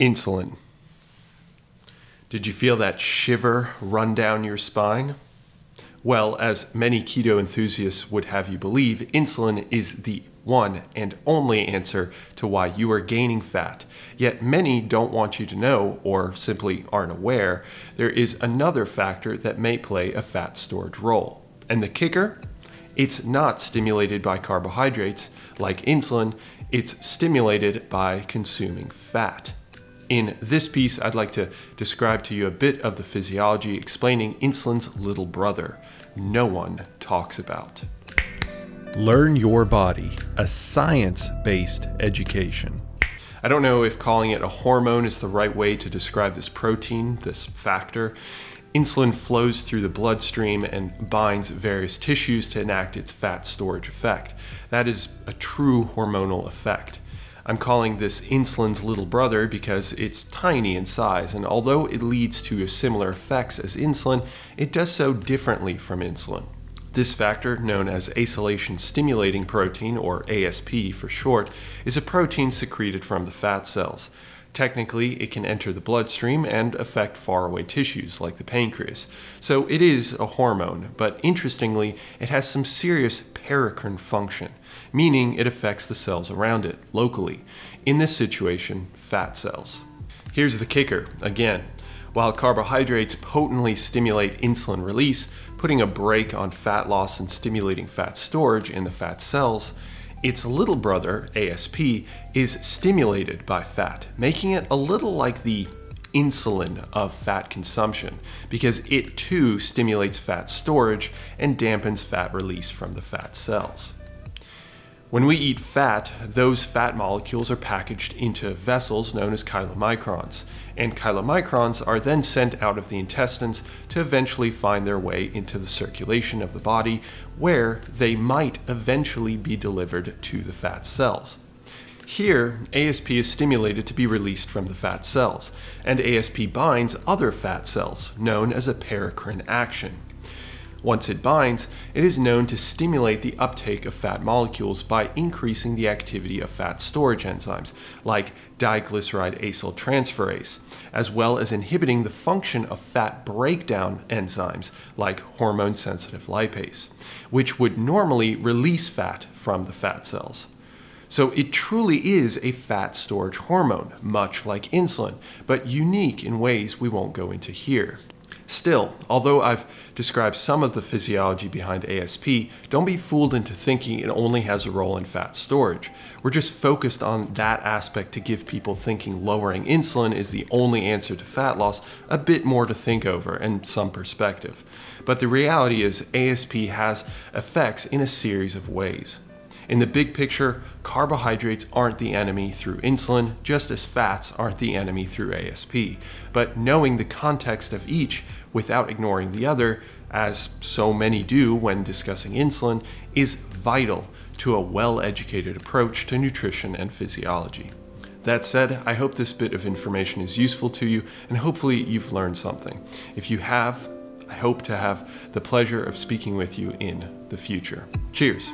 Insulin. Did you feel that shiver run down your spine? Well, as many keto enthusiasts would have you believe, insulin is the one and only answer to why you are gaining fat. Yet many don't want you to know, or simply aren't aware, there is another factor that may play a fat storage role. And the kicker? It's not stimulated by carbohydrates like insulin, it's stimulated by consuming fat. In this piece, I'd like to describe to you a bit of the physiology explaining insulin's little brother no one talks about. Learn Your Body, a science-based education. I don't know if calling it a hormone is the right way to describe this protein, this factor. Insulin flows through the bloodstream and binds various tissues to enact its fat storage effect. That is a true hormonal effect. I'm calling this insulin's little brother because it's tiny in size, and although it leads to similar effects as insulin, it does so differently from insulin. This factor, known as acylation stimulating protein, or ASP for short, is a protein secreted from the fat cells. Technically, it can enter the bloodstream and affect faraway tissues like the pancreas. So it is a hormone, but interestingly, it has some serious paracrine function, meaning it affects the cells around it locally. In this situation, fat cells. Here's the kicker, again. While carbohydrates potently stimulate insulin release, putting a brake on fat loss and stimulating fat storage in the fat cells, its little brother, ASP, is stimulated by fat, making it a little like the insulin of fat consumption, because it too stimulates fat storage and dampens fat release from the fat cells. When we eat fat, those fat molecules are packaged into vessels known as chylomicrons, and chylomicrons are then sent out of the intestines to eventually find their way into the circulation of the body, where they might eventually be delivered to the fat cells. Here, ASP is stimulated to be released from the fat cells, and ASP binds other fat cells, known as a paracrine action. Once it binds, it is known to stimulate the uptake of fat molecules by increasing the activity of fat storage enzymes, like diglyceride acyltransferase, as well as inhibiting the function of fat breakdown enzymes, like hormone-sensitive lipase, which would normally release fat from the fat cells. So it truly is a fat storage hormone, much like insulin, but unique in ways we won't go into here. Still, although I've described some of the physiology behind ASP, don't be fooled into thinking it only has a role in fat storage. We're just focused on that aspect to give people thinking lowering insulin is the only answer to fat loss a bit more to think over and some perspective. But the reality is ASP has effects in a series of ways. In the big picture, carbohydrates aren't the enemy through insulin, just as fats aren't the enemy through ASP. But knowing the context of each without ignoring the other, as so many do when discussing insulin, is vital to a well-educated approach to nutrition and physiology. That said, I hope this bit of information is useful to you, and hopefully you've learned something. If you have, I hope to have the pleasure of speaking with you in the future. Cheers.